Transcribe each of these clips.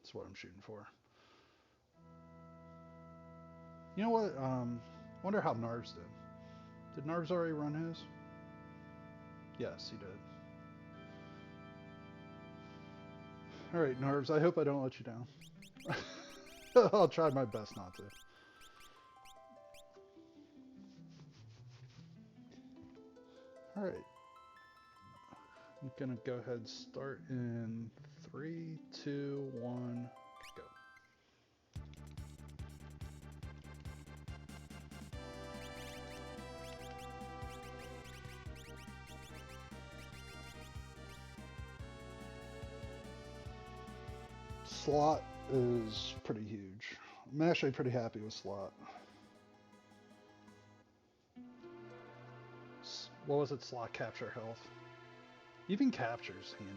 That's what I'm shooting for. You know what? Wonder how Narves did. Did Narves already run his? Yes, he did. All right, Narves. I hope I don't let you down. I'll try my best not to. All right. I'm gonna go ahead and start in 3, 2, 1, go. Slot is pretty huge. I'm actually pretty happy with slot. What was it? Slot capture health. Even capture's handy.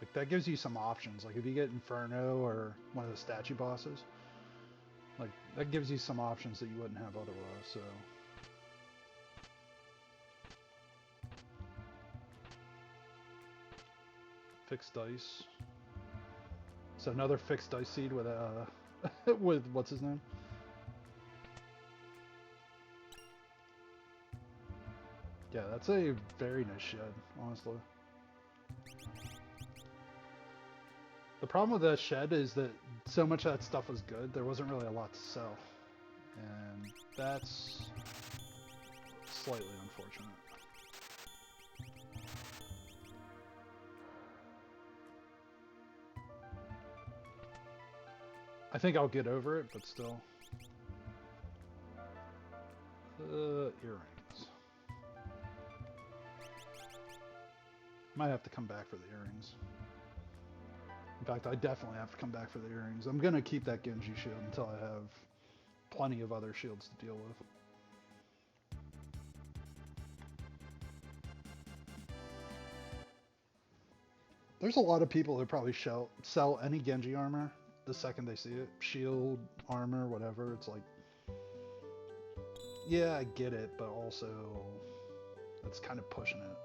Like that gives you some options. Like if you get Inferno or one of the statue bosses, like that gives you some options that you wouldn't have otherwise. So fixed dice. So another fixed dice seed with with what's his name? Yeah, that's a very nice shed, honestly. The problem with that shed is that so much of that stuff was good, there wasn't really a lot to sell. And that's slightly unfortunate. I think I'll get over it, but still. Earrings. Might have to come back for the earrings. In fact, I definitely have to come back for the earrings. I'm going to keep that Genji shield until I have plenty of other shields to deal with. There's a lot of people that probably sell any Genji armor the second they see it. Shield, armor, whatever. It's like, yeah, I get it, but also that's kind of pushing it.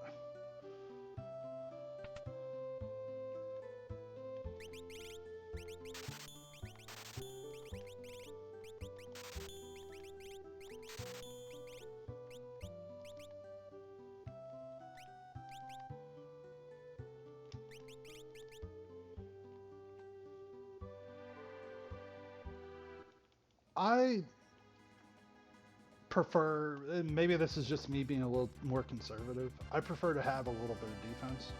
I prefer, and maybe this is just me being a little more conservative, I prefer to have a little bit of defense.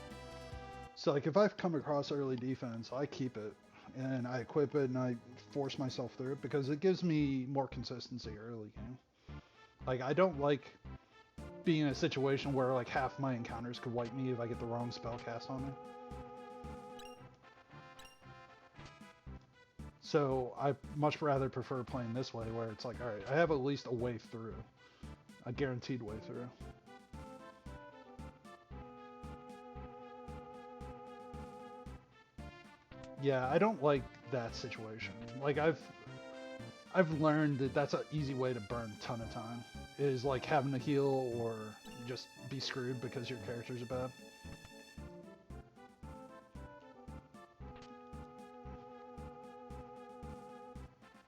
So like if I've come across early defense, I keep it and I equip it and I force myself through it because it gives me more consistency early game. Like I don't like being in a situation where like half my encounters could wipe me if I get the wrong spell cast on me. So I much rather prefer playing this way where it's like, all right, I have at least a way through, a guaranteed way through. Yeah, I don't like that situation. Like I've learned that that's an easy way to burn a ton of time. Is like having to heal or just be screwed because your characters are bad.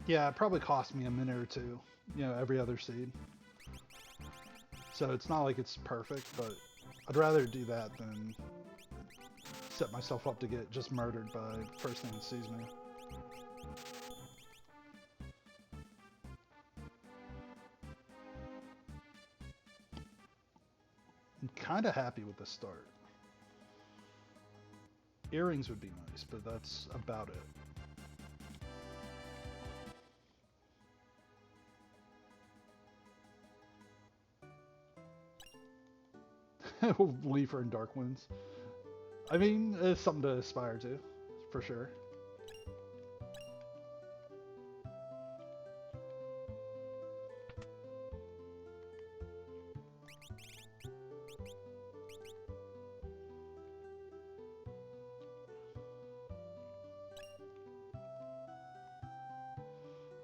Yeah, it probably cost me a minute or two, every other seed. So it's not like it's perfect, but I'd rather do that than set myself up to get just murdered by the first thing that sees me. I'm kind of happy with the start. Earrings would be nice, but that's about it. Leafer and Dark Winds. I mean, it's something to aspire to, for sure.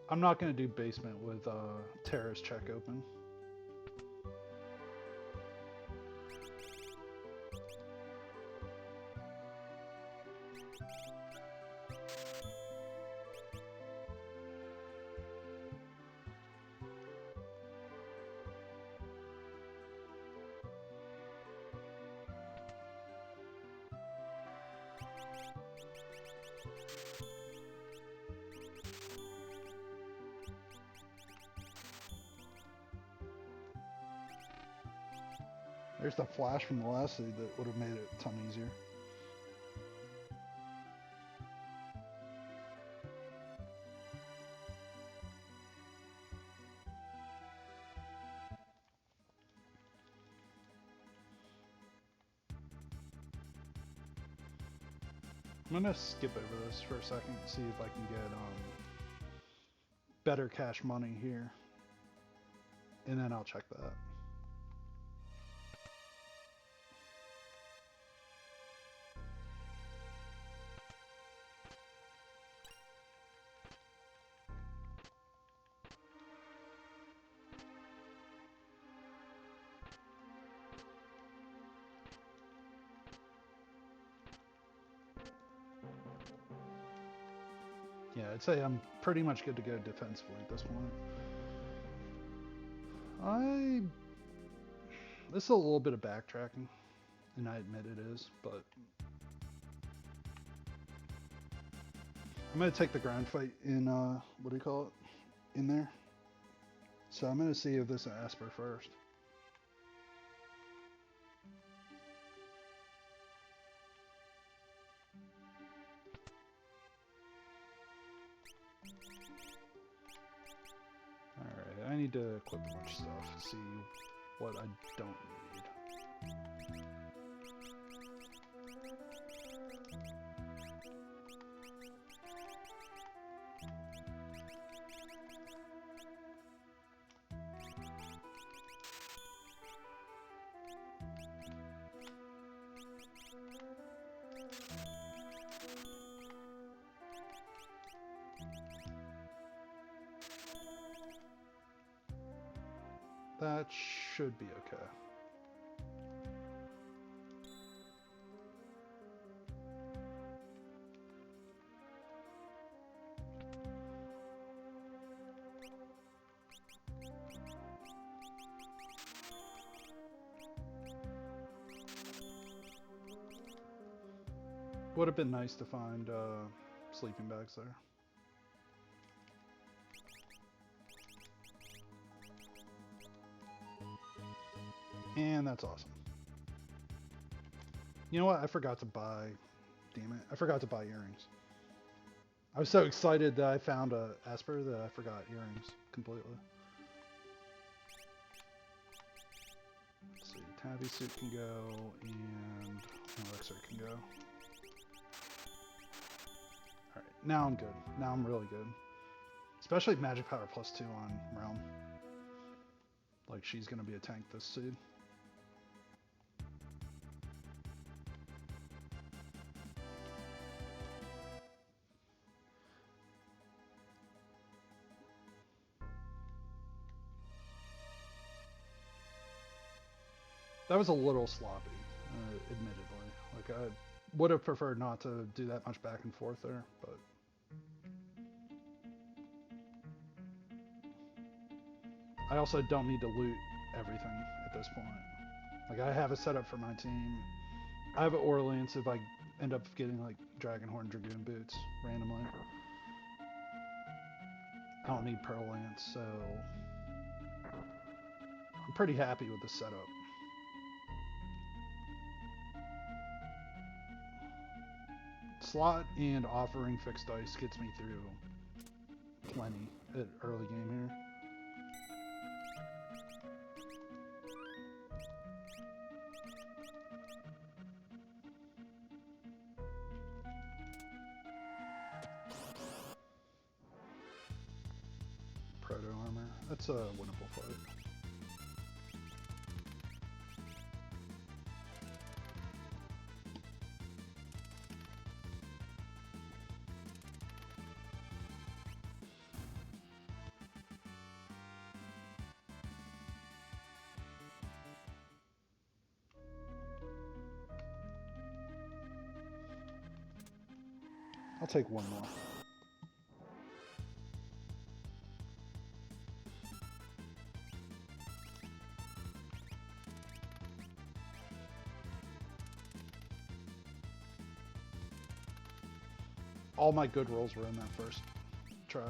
I'm not going to do basement with Terra's check open. There's the flash from the last seed that would have made it a ton easier. I'm gonna skip over this for a second and see if I can get better cash money here, and then I'll check that. Yeah, I'd say I'm pretty much good to go defensively at this point. This is a little bit of backtracking, and I admit it is, but I'm going to take the ground fight in, what do you call it, in there. So I'm going to see if this is Asper first. Alright, I need to equip a bunch of stuff, see what I don't need. That should be okay. Would have been nice to find sleeping bags there. And that's awesome. You know what? I forgot to buy... Damn it. I forgot to buy earrings. I was so excited that I found a Asper that I forgot earrings completely. Let's see. Tabby suit can go, and Elixir can go. Alright, now I'm good. Now I'm really good. Especially Magic Power +2 on Realm. Like, she's going to be a tank this seed. That was a little sloppy, admittedly. Like, I would have preferred not to do that much back and forth there, but... I also don't need to loot everything at this point. Like, I have a setup for my team. I have an Orleans if I end up getting, like, Dragonhorn Dragoon boots randomly. I don't need Pearl Lance, so... I'm pretty happy with the setup. Slot and offering fixed dice gets me through plenty at early game here. Proto armor. That's a winnable fight. I'll take one more. All my good rolls were in that first try.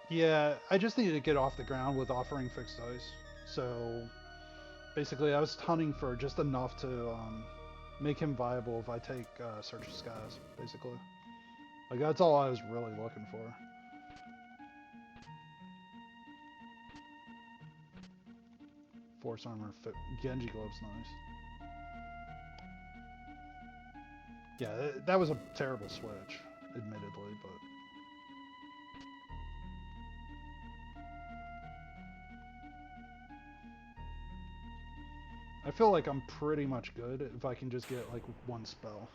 Yeah, I just needed to get off the ground with offering fixed dice. So basically, I was hunting for just enough to make him viable if I take Search of Skies, basically. Like, that's all I was really looking for. Force Armor, Genji Glove's nice. Yeah, that was a terrible switch, admittedly, but... I feel like I'm pretty much good if I can just get, like, one spell.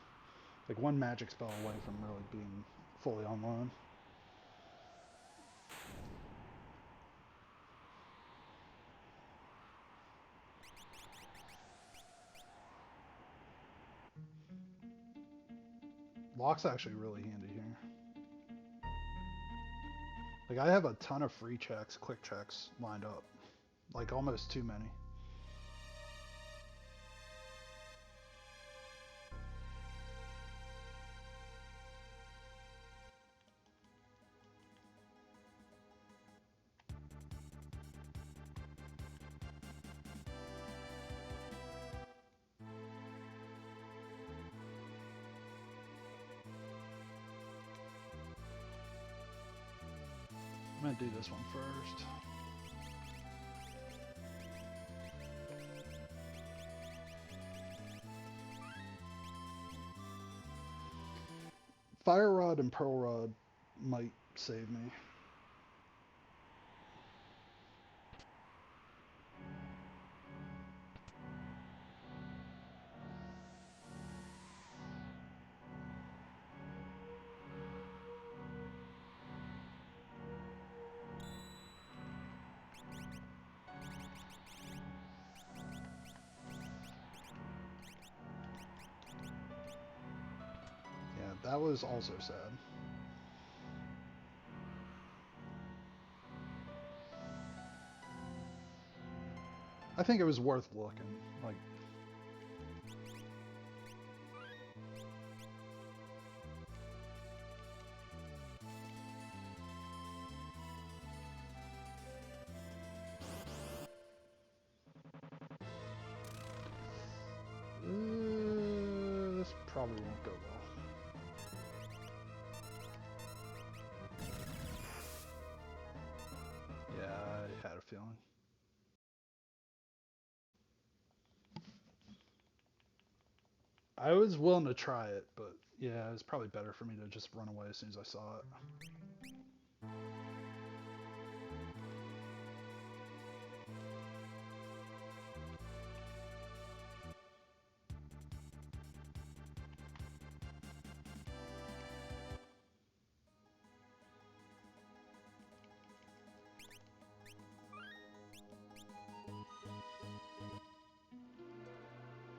Like, one magic spell away from really being fully online. Lock's actually really handy here. Like, I have a ton of free checks, quick checks lined up. Like, almost too many. I'm gonna do this one first. Fire Rod and Pearl Rod might save me. Yeah, that was also sad. I think it was worth looking. Like, this probably won't go well. Yeah, I had a feeling. I was willing to try it, but yeah, it was probably better for me to just run away as soon as I saw it.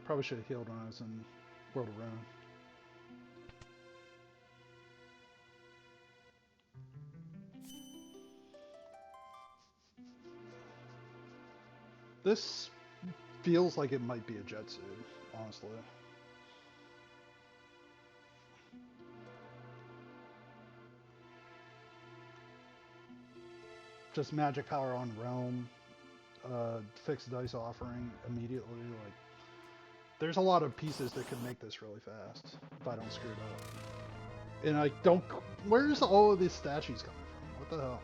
Probably should have healed when I was in World of Ruin. This feels like it might be a jet suit, honestly. Just magic power on Realm, fixed dice offering immediately. Like, there's a lot of pieces that could make this really fast if I don't screw it up. And I don't. Where's all of these statues coming from? What the hell?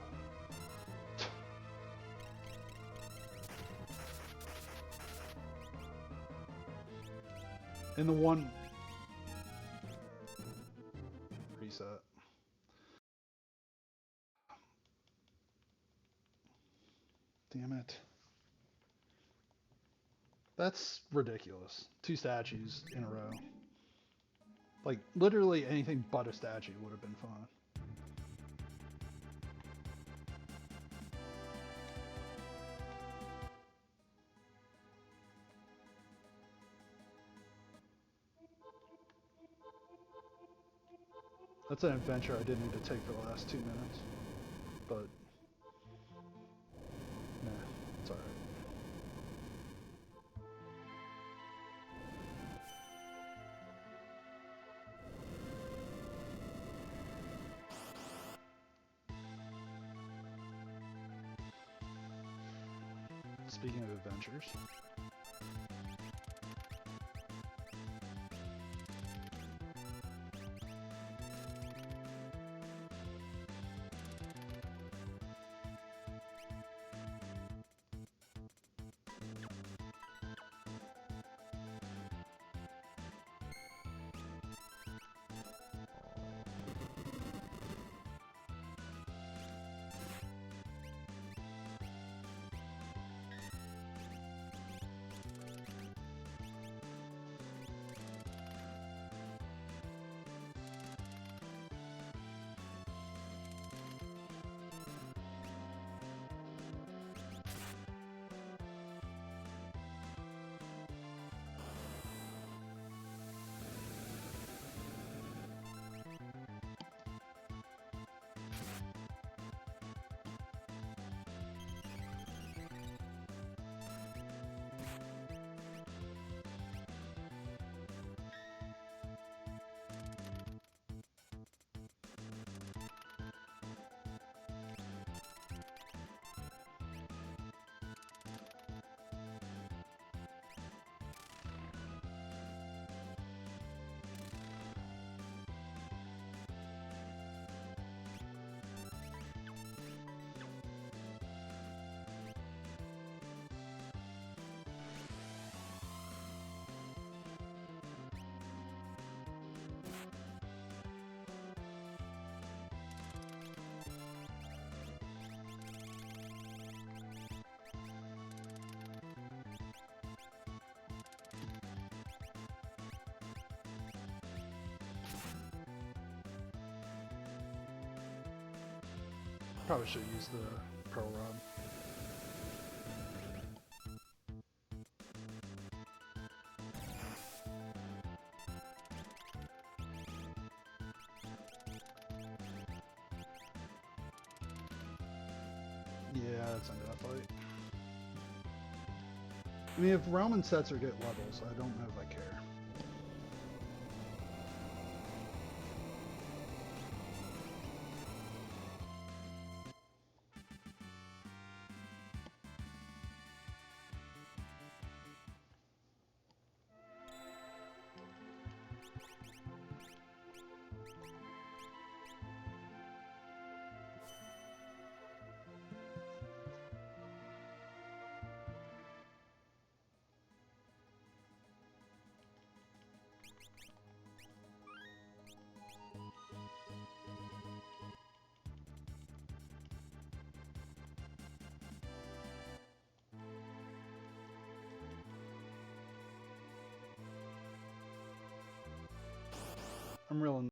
In the one reset. Damn it. That's ridiculous. 2 statues in a row. Like, literally anything but a statue would have been fun. That's an adventure I didn't need to take for the last 2 minutes. But, nah, it's alright. Speaking of adventures. Probably should use the Pro Rod. Yeah, that's under that fight. I mean, if Roman sets or get levels, I don't know if I care. I'm real.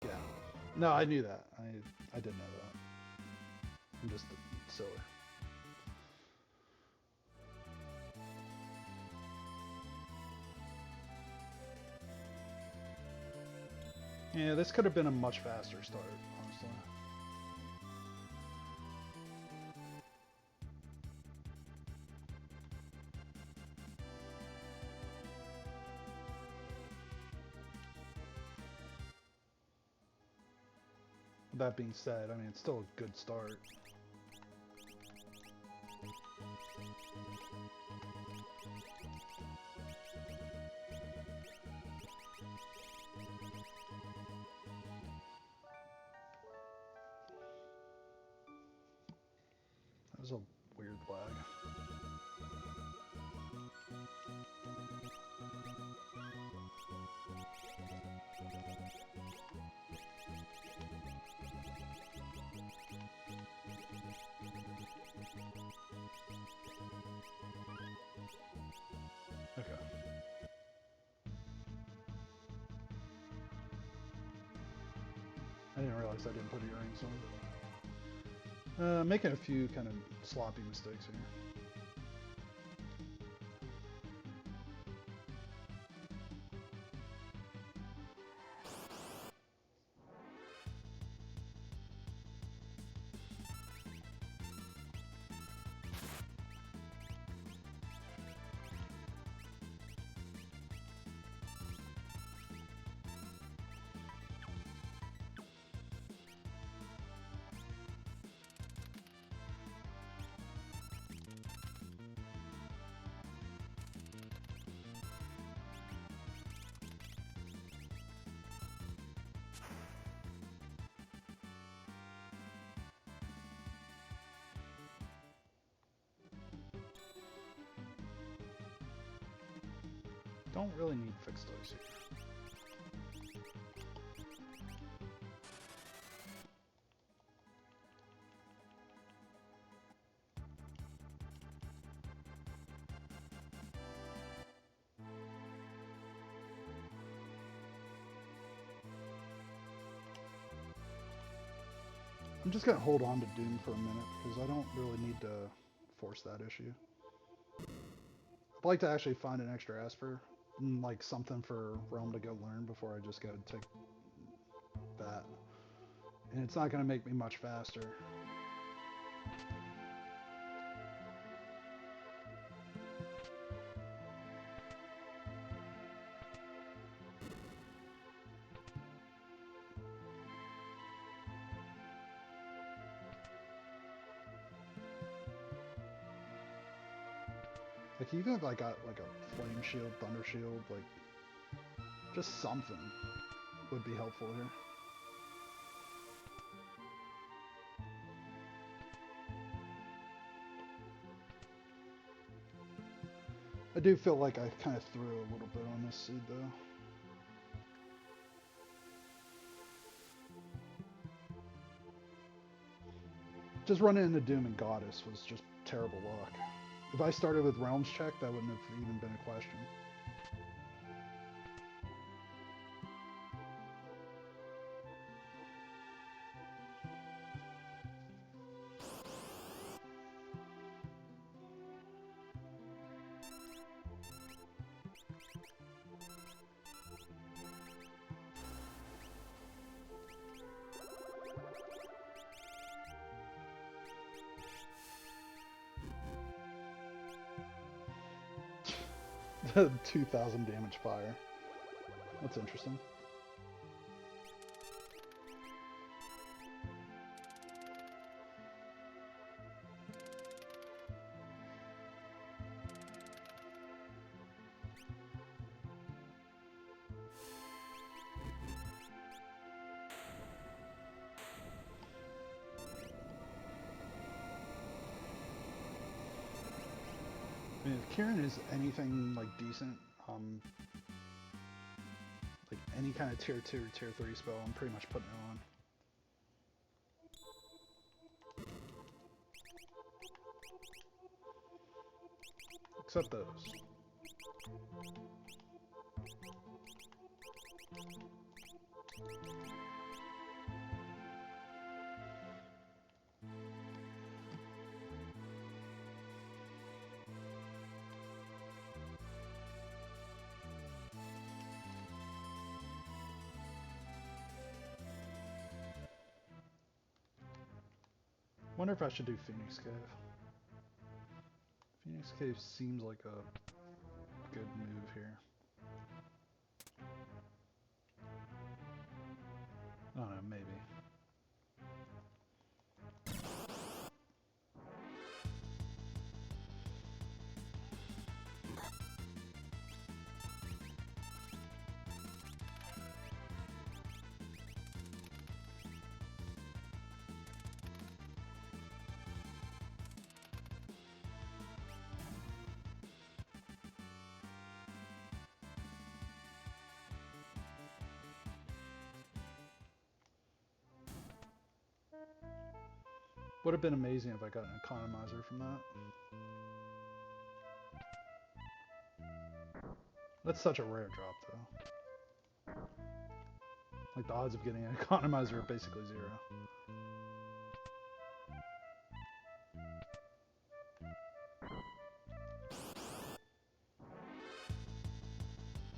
Yeah. No, I knew that. I did know that. I'm just silly. Yeah, this could have been a much faster start, honestly. That being said, I mean, it's still a good start. There's a weird lag. Okay. I didn't realize I didn't put earrings on. Making a few kind of sloppy mistakes here. Don't really need fixed dice here. I'm just going to hold on to Doom for a minute because I don't really need to force that issue. I'd like to actually find an extra Esper, and like something for Realm to go learn before I just go take that. And it's not going to make me much faster. Like even if I got like a flame shield, thunder shield, like just something would be helpful here. I do feel like I kind of threw a little bit on this seed though. Just running into Doom and Goddess was just terrible luck. If I started with Realms check, that wouldn't have even been a question. The 2,000 damage fire. That's interesting. I mean, if Kieran is anything like decent, like any kind of tier 2 or tier 3 spell, I'm pretty much putting it on. Except those. Wonder if I should do Phoenix Cave. Phoenix Cave seems like a good move here. I don't know, maybe. Would have been amazing if I got an economizer from that. That's such a rare drop, though. Like, the odds of getting an economizer are basically 0.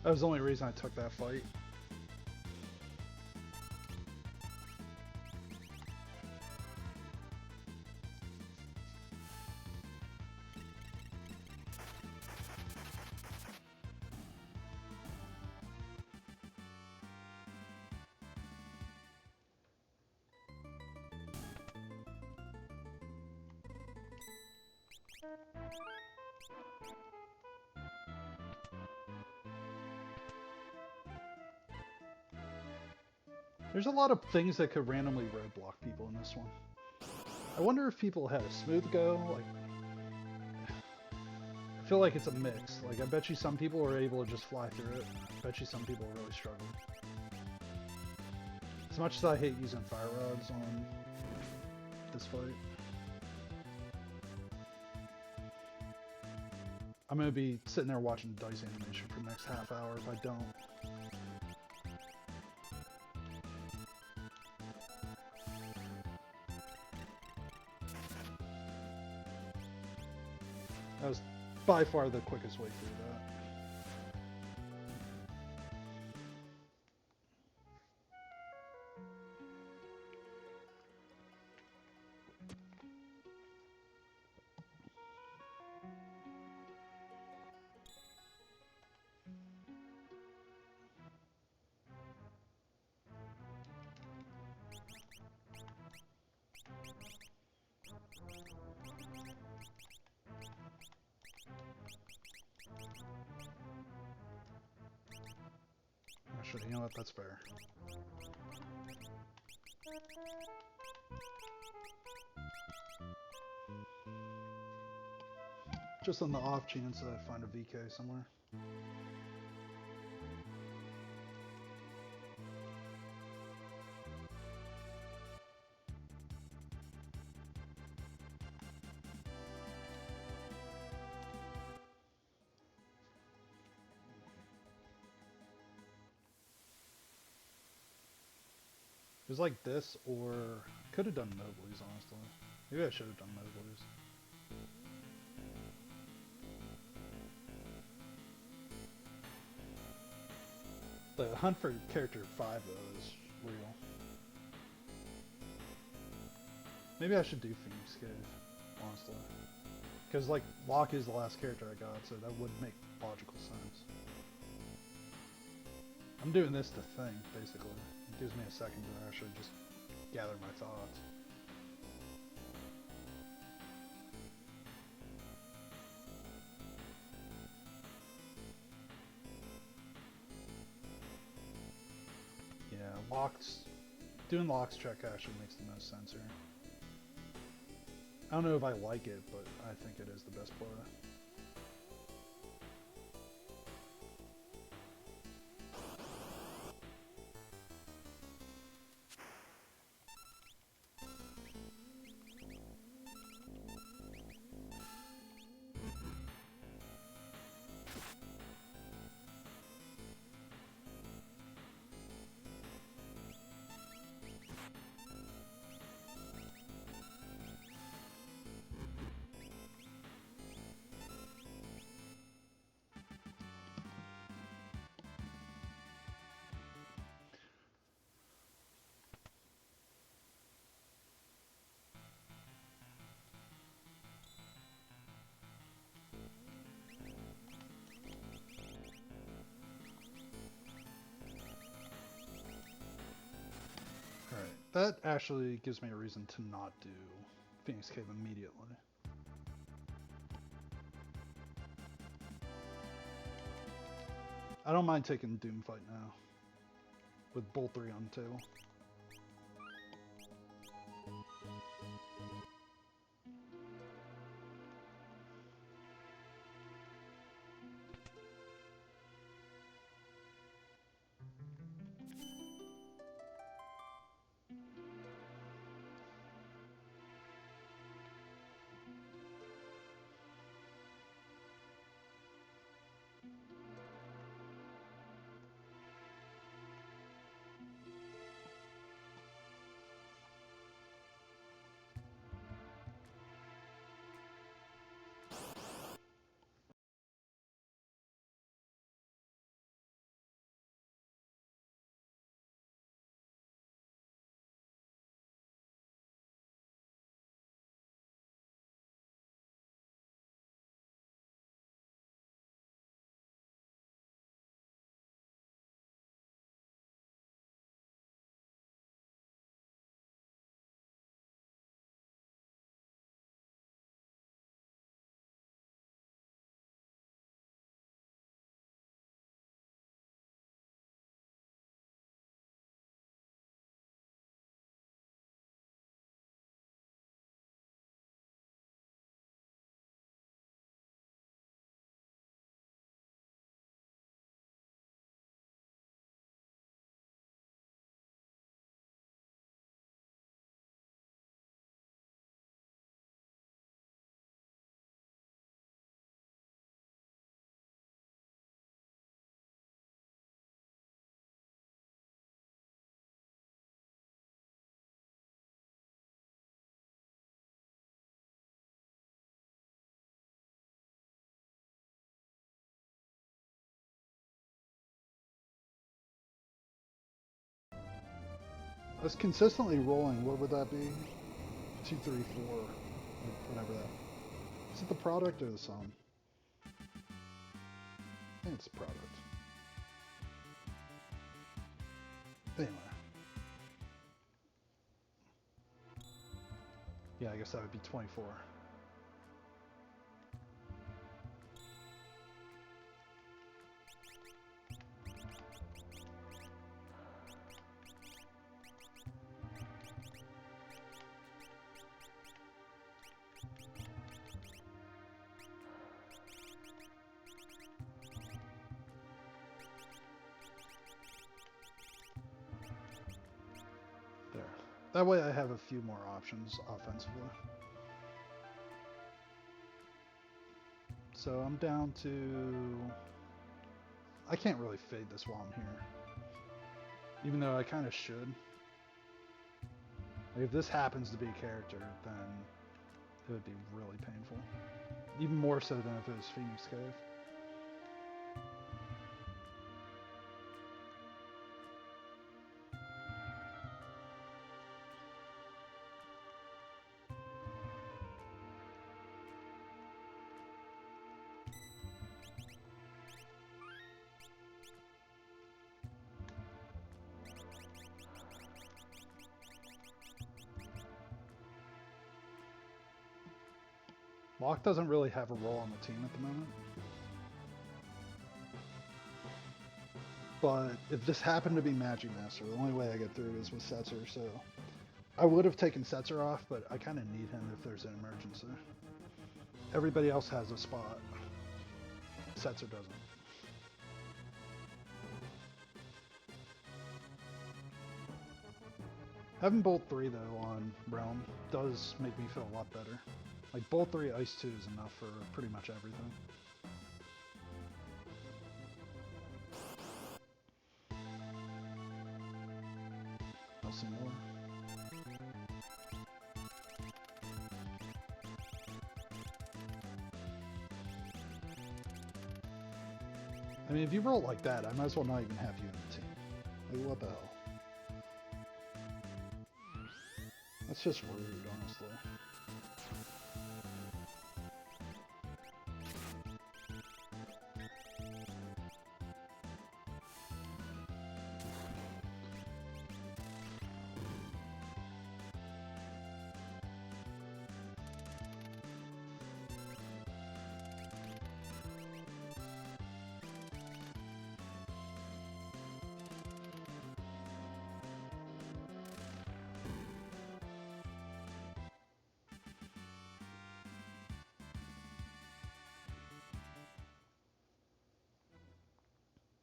That was the only reason I took that fight. There's a lot of things that could randomly roadblock people in this one. I wonder if people had a smooth go. Like, I feel like it's a mix. Like, I bet you some people are able to just fly through it. I bet you some people really struggle. As much as I hate using fire rods on this fight, I'm going to be sitting there watching the dice animation for the next half hour if I don't. That was by far the quickest way through that. Actually, you know what? That's fair. Just on the off chance that I find a VK somewhere. It was like this, or could have done Moblies, honestly. Maybe I should have done Moblies. The hunt for character 5, though, is real. Maybe I should do Phoenix Cave, honestly. Because, like, Locke is the last character I got, so that would make logical sense. I'm doing this to think, basically. It gives me a second to actually just gather my thoughts. Yeah, doing Locke's check actually makes the most sense here. I don't know if I like it, but I think it is the best play. That actually gives me a reason to not do Phoenix Cave immediately. I don't mind taking Doom Fight now, with Bolt 3 on the table. I was consistently rolling. What would that be? 2, 3, 4, whatever that. Is it the product or the sum? I think it's the product. Anyway. Yeah, I guess that would be 24. There. That way I have a few more options offensively. So I'm down to... I can't really fade this while I'm here. Even though I kind of should. Like if this happens to be a character, then it would be really painful. Even more so than if it was Phoenix Cave. Locke doesn't really have a role on the team at the moment. But if this happened to be Magic Master, the only way I get through is with Setzer, so... I would have taken Setzer off, but I kind of need him if there's an emergency. Everybody else has a spot. Setzer doesn't. Having Bolt 3 though on Realm does make me feel a lot better. Like Bolt 3 Ice 2 is enough for pretty much everything. I mean, if you roll like that, I might as well not even have you in the team. Like, what the hell? That's just rude, honestly.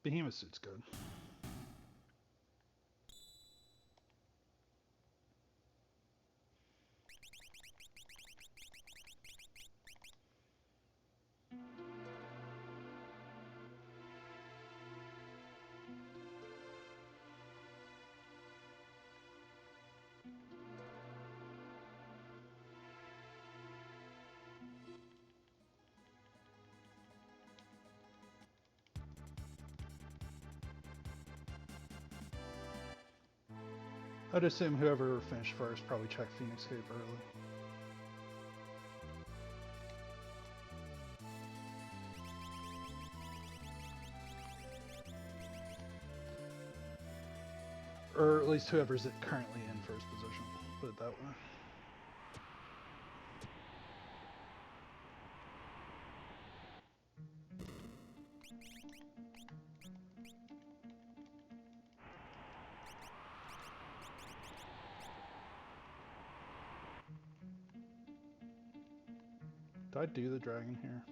Behemoth suit's good. I'd assume whoever finished first probably checked Phoenix Cave early. Or at least whoever's currently in first position, put it that way. Did I do the dragon here?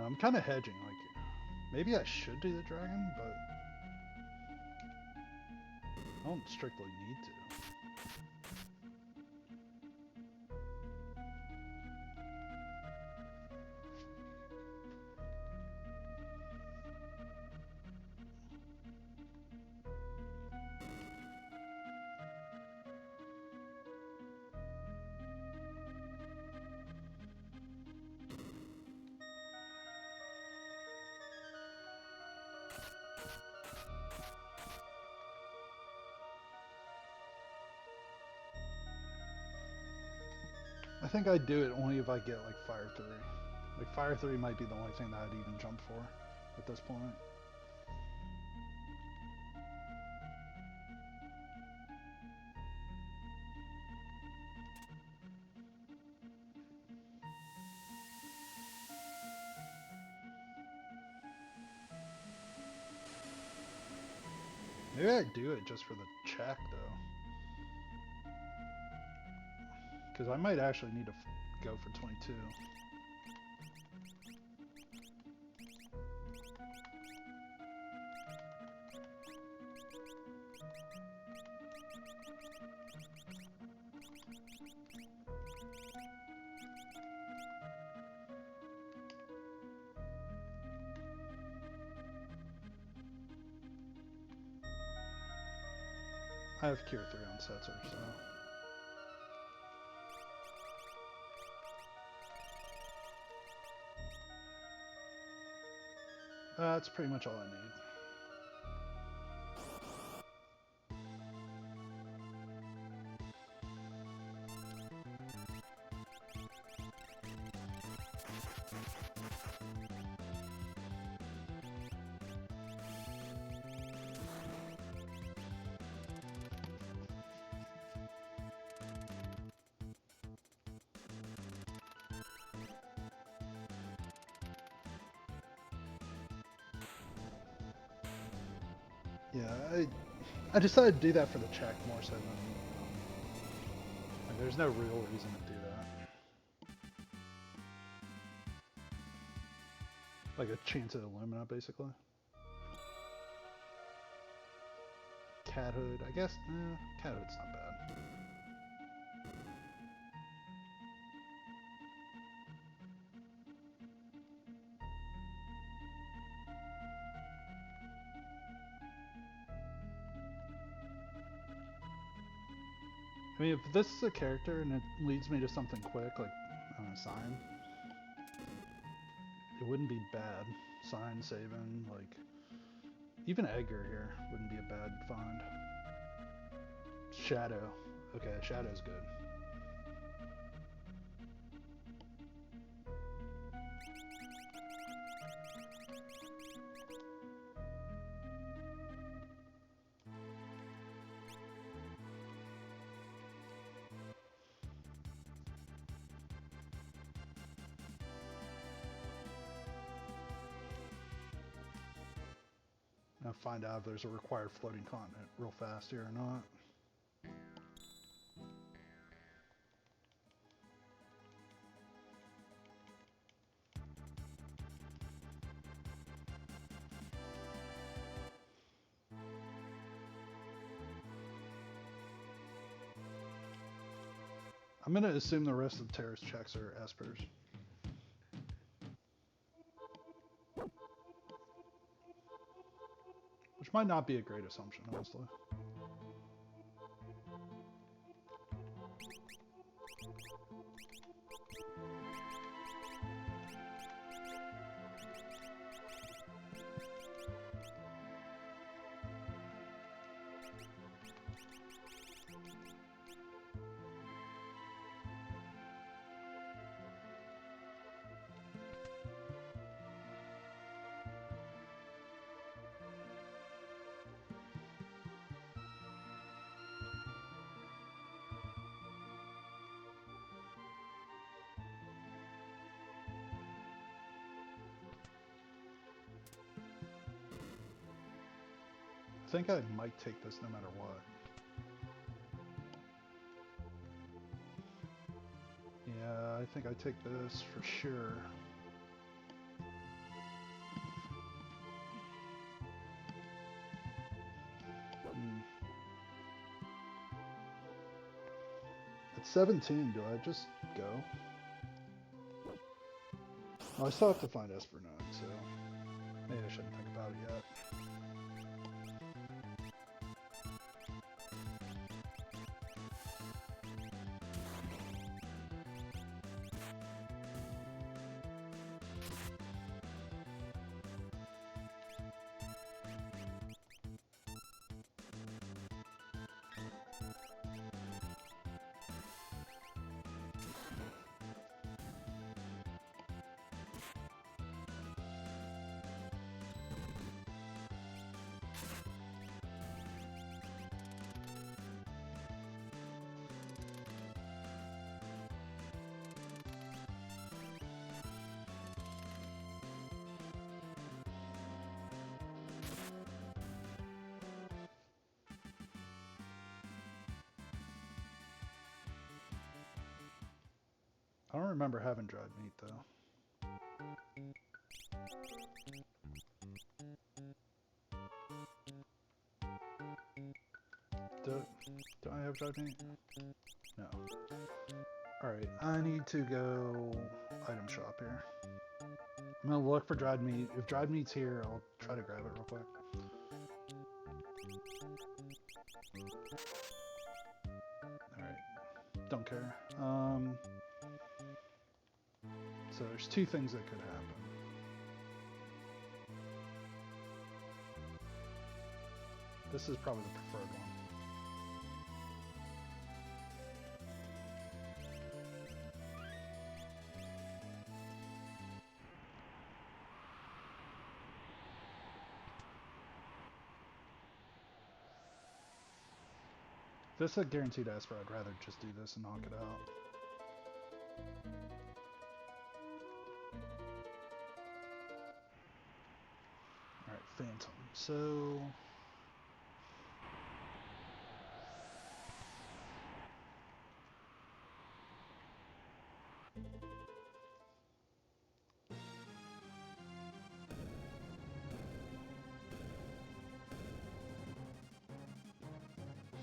I'm kind of hedging, like, maybe I should do the dragon, but I don't strictly need to. think I'd do it only if I get like Fire 3. Like Fire 3 might be the only thing that I'd even jump for at this point. Maybe I'd do it just for the check though. Because I might actually need to go for 22. I have Cure 3 on Setzer, so... That's pretty much all I need. Yeah, I decided to do that for the check more so than like, there's no real reason to do that. Like a chance at Illumina, basically. Cat Hood, I guess. Cat Hood's not bad. I mean, if this is a character and it leads me to something quick, like, I don't know, Sign, it wouldn't be bad. Sign, Savin, like, even Edgar here wouldn't be a bad find. Shadow. Okay, Shadow's good. Now find out if there's a required floating continent real fast here or not. I'm going to assume the rest of the terrorist checks are Espers. Which might not be a great assumption, honestly. I think I might take this no matter what. Yeah, I think I take this for sure. At 17, do I just go? Well, I still have to find Esper 9, so maybe I shouldn't think about it yet. remember having dried meat though. Do I have dried meat? No. Alright, I need to go item shop here. I'm gonna look for dried meat. If dried meat's here, I'll try to grab it real quick. Alright, don't care. So there's two things that could happen. This is probably the preferred one. If this is a guaranteed esper, I'd rather just do this and knock it out. Alright, Phantom. So...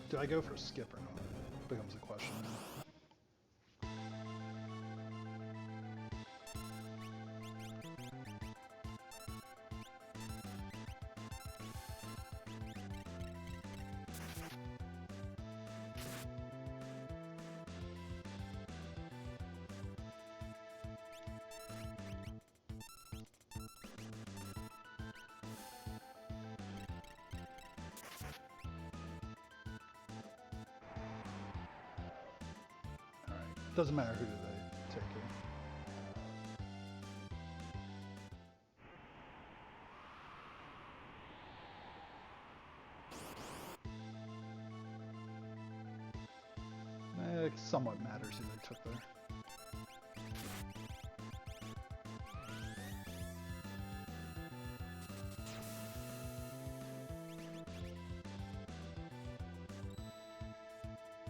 do I go for a skip or not? Becomes a question now. Doesn't matter who they take here. It somewhat matters who they took there.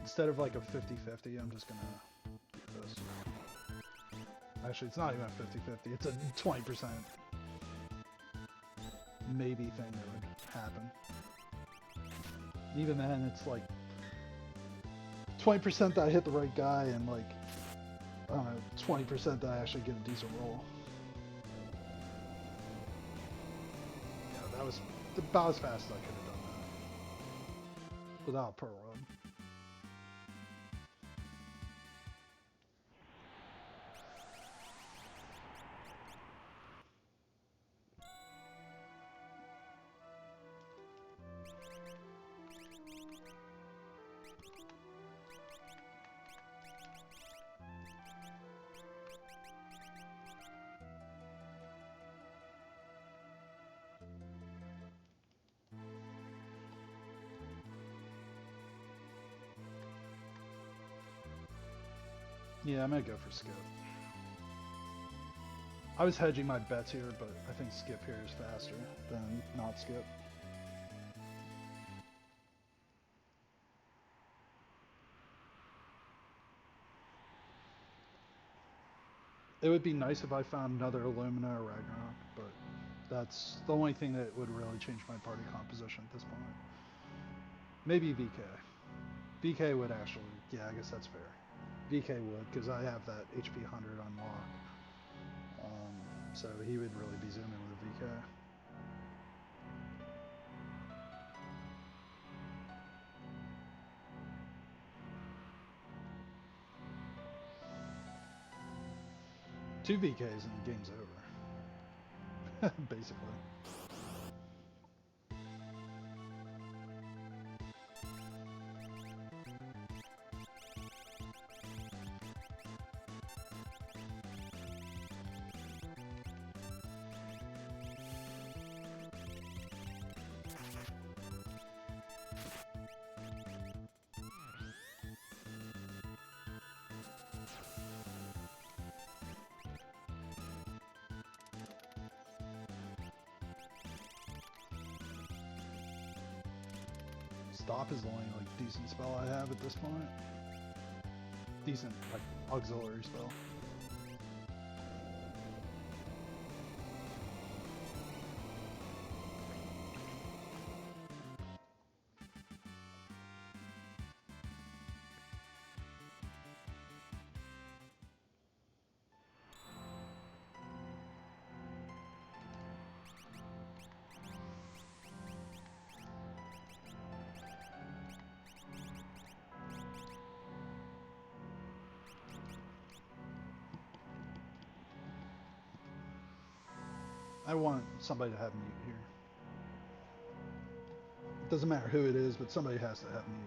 Instead of like a 50-50, I'm just gonna do this. Actually, it's not even a 50-50, it's a 20% maybe thing that would happen. Even then, it's like 20% that I hit the right guy and like 20% that I actually get a decent roll. Yeah, that was about as fast as I could have done that without a pearl run. Yeah, I'm gonna go for skip. I was hedging my bets here, but I think skip here is faster than not skip. It would be nice if I found another Illumina or Ragnarok, but that's the only thing that would really change my party composition at this point. Maybe VK. VK would actually, yeah, I guess that's fair. VK would, because I have that HP 100 unlocked. So he would really be zooming with a VK. Two VKs and the game's over. Basically. Stop is the only like decent spell I have at this point. Decent like auxiliary spell. I want somebody to have mute here. It doesn't matter who it is, but somebody has to have mute.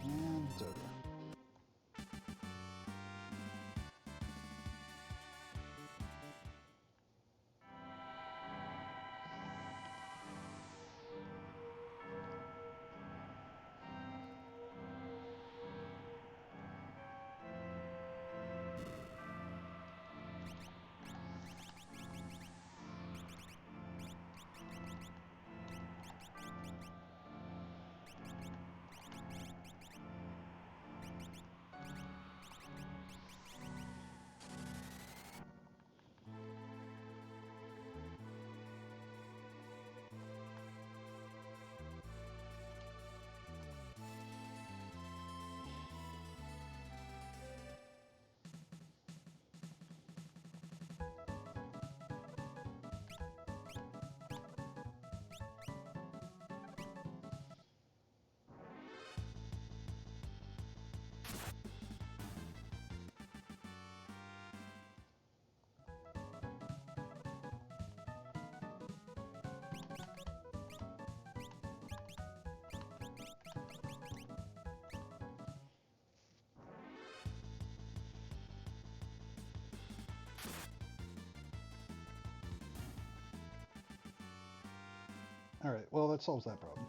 And it's over. Alright, well that solves that problem.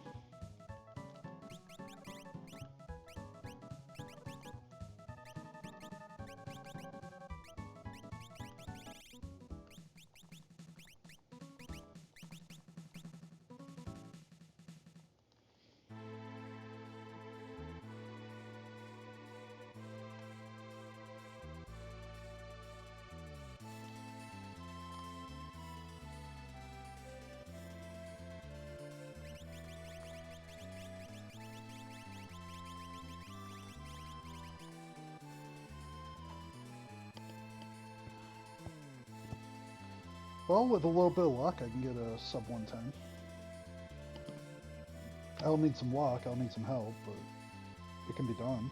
Well, with a little bit of luck, I can get a sub 110. I'll need some luck, I'll need some help, but it can be done.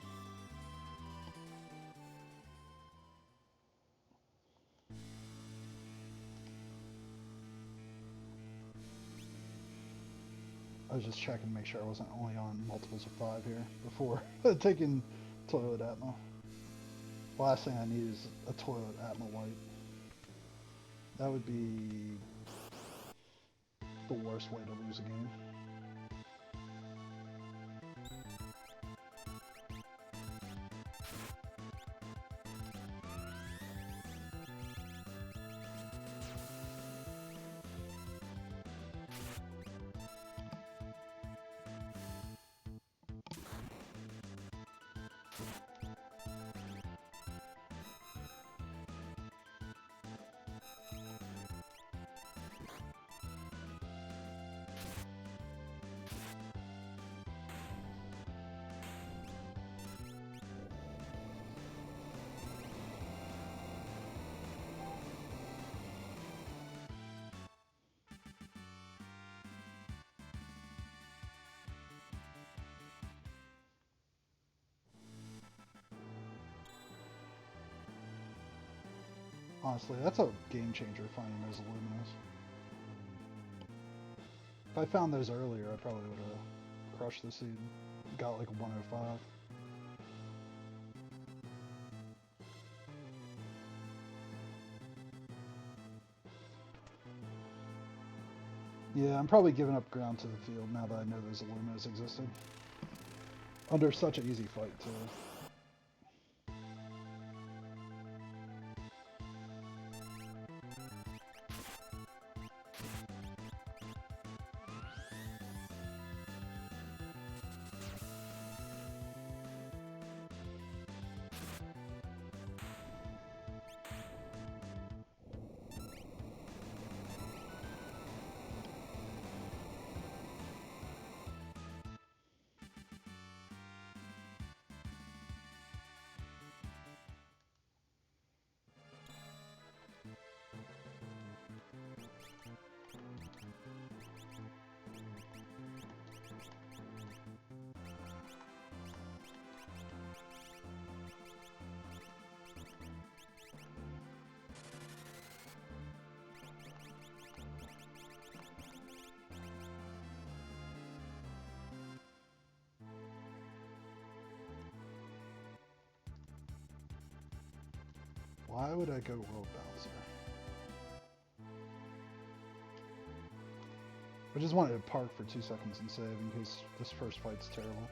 I was just checking to make sure I wasn't only on multiples of 5 here before taking toilet Atma. The last thing I need is a toilet Atma white. That would be the worst way to lose a game. Honestly, that's a game changer, finding those Illuminas. If I found those earlier, I probably would have crushed the seed. Got like a 105. Yeah, I'm probably giving up ground to the field now that I know those Illuminas existed. Under such an easy fight, too. Why would I go World Bouncer? I just wanted to park for 2 seconds and save in case this first fight's terrible.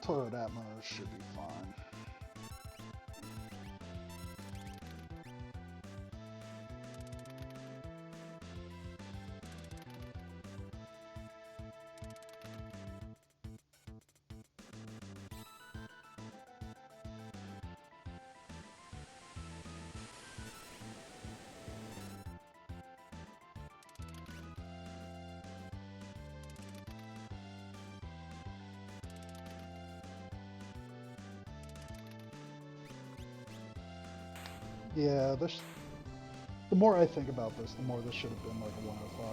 Toilet Atmos should be fine. Yeah, the more I think about this, the more this should have been like a 105.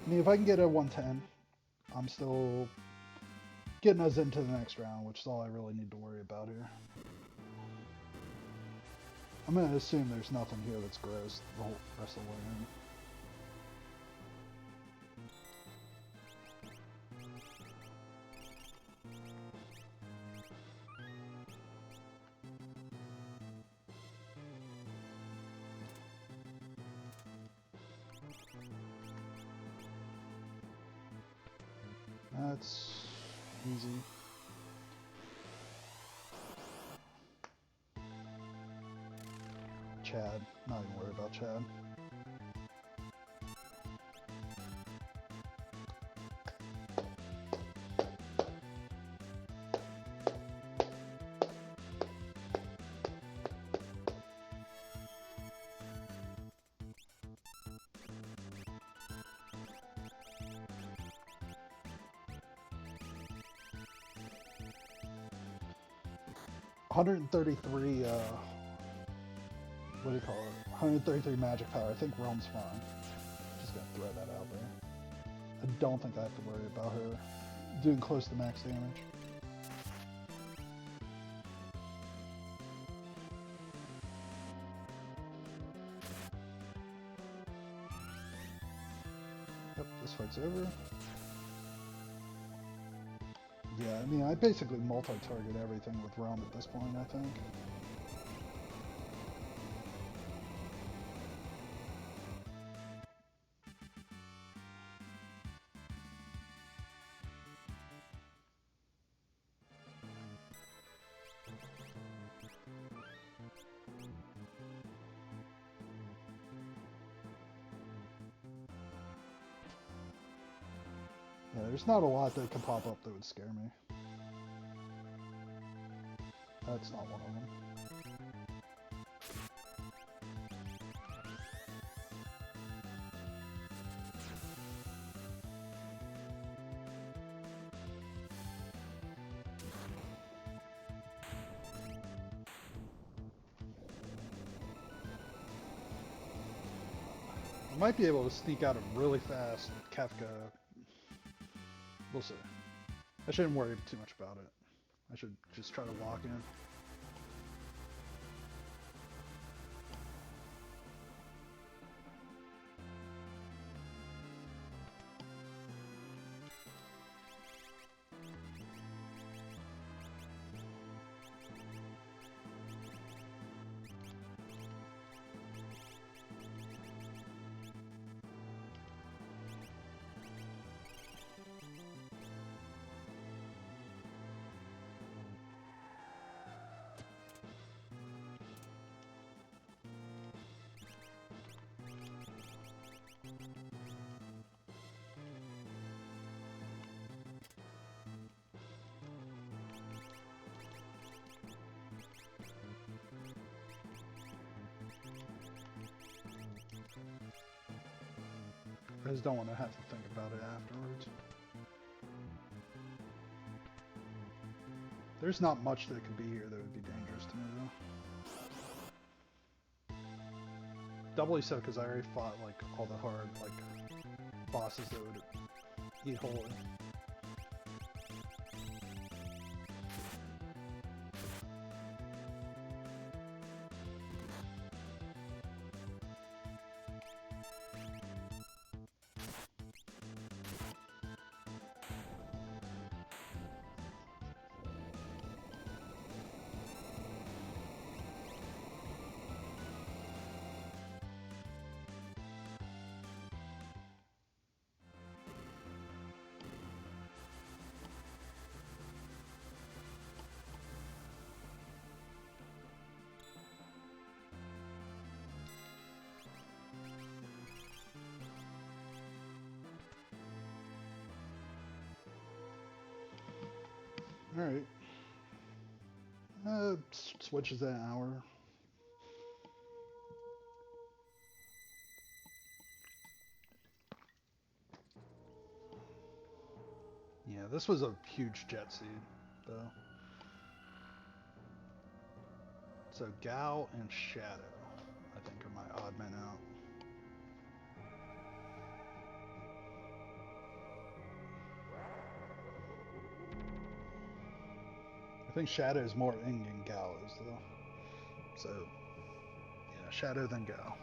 I mean, if I can get a 110, I'm still getting us into the next round, which is all I really need to worry about here. I'm going to assume there's nothing here that's gross the whole rest of the way in. That's easy. Chad. Not even worried about Chad. $133, what do you call it? 133 magic power. I think Realm's fine. Just gonna throw that out there. I don't think I have to worry about her doing close to max damage. Yep, this fight's over. Yeah, I mean, I basically multi-target everything with Realm at this point, I think. Yeah, there's not a lot that can pop up that would scare me. That's not one of them. I might be able to sneak out a really fast Kefka. We'll see. I shouldn't worry too much about it. I should just try to lock in. I just don't want to have to think about it afterwards. There's not much that could be here that would be dangerous to me, though. Doubly so because I already fought, like, all the hard, like, bosses that would eat holy. Alright. Switches at an hour. Yeah, this was a huge jet seed, though. So Gao and Shadow, I think, are my odd men out. I think Shadow is more in than Gao is, though. So, yeah, Shadow then Gao.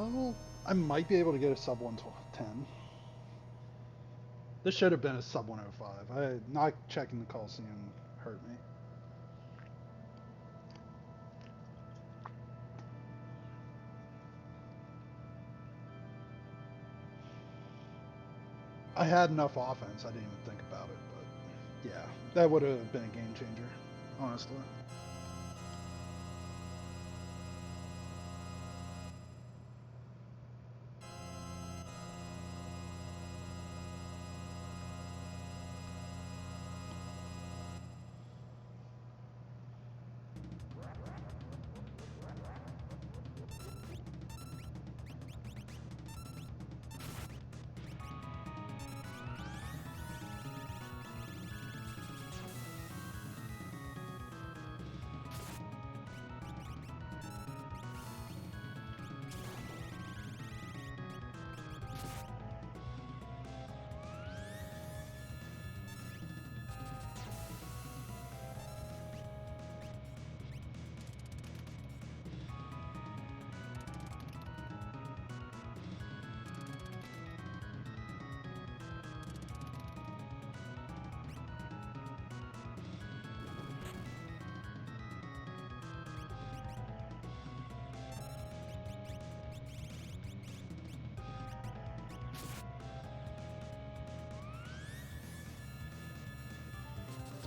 Well, I might be able to get a sub 110. This should have been a sub 105. Not checking the Coliseum hurt me. I had enough offense, I didn't even think about it, but yeah, that would have been a game changer, honestly.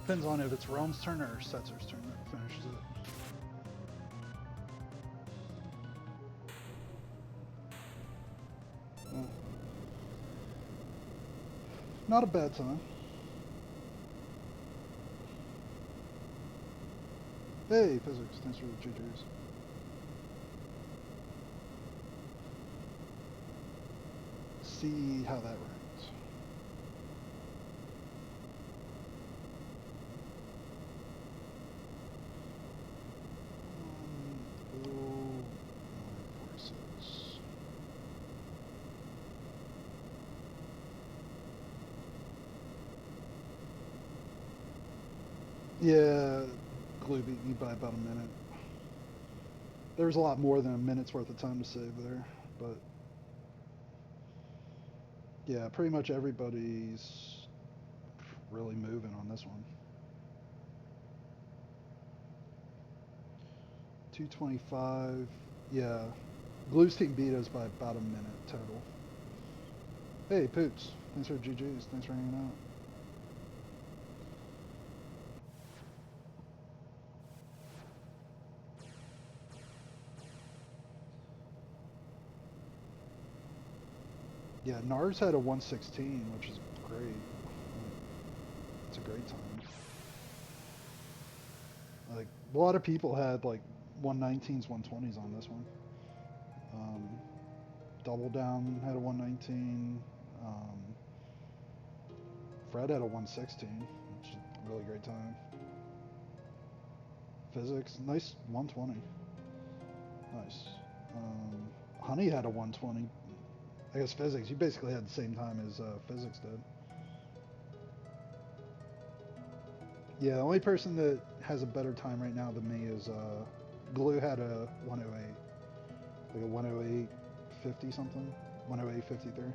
Depends on if it's Rome's turn or Setzer's turn that finishes it. Well, not a bad time. Hey, physics, thanks for the GGs. See how that ranks. Oh, 46. Yeah, Glue beat me by about a minute. There was a lot more than a minute's worth of time to save there, but yeah, pretty much everybody's really moving on this one. 225. Yeah, Blues team beat us by about a minute total. Hey, Poots. Thanks for GGs. Thanks for hanging out. Yeah, Nars had a 116, which is great. It's a great time. Like, a lot of people had like 119s, 120s on this one. Um, Double Down had a 119. Fred had a 116, which is a really great time. Physics, nice 120. Nice. Honey had a 120. I guess Physics, you basically had the same time as Physics did. Yeah, the only person that has a better time right now than me is Glue had a 108. Like a 108.50 something. 108.53.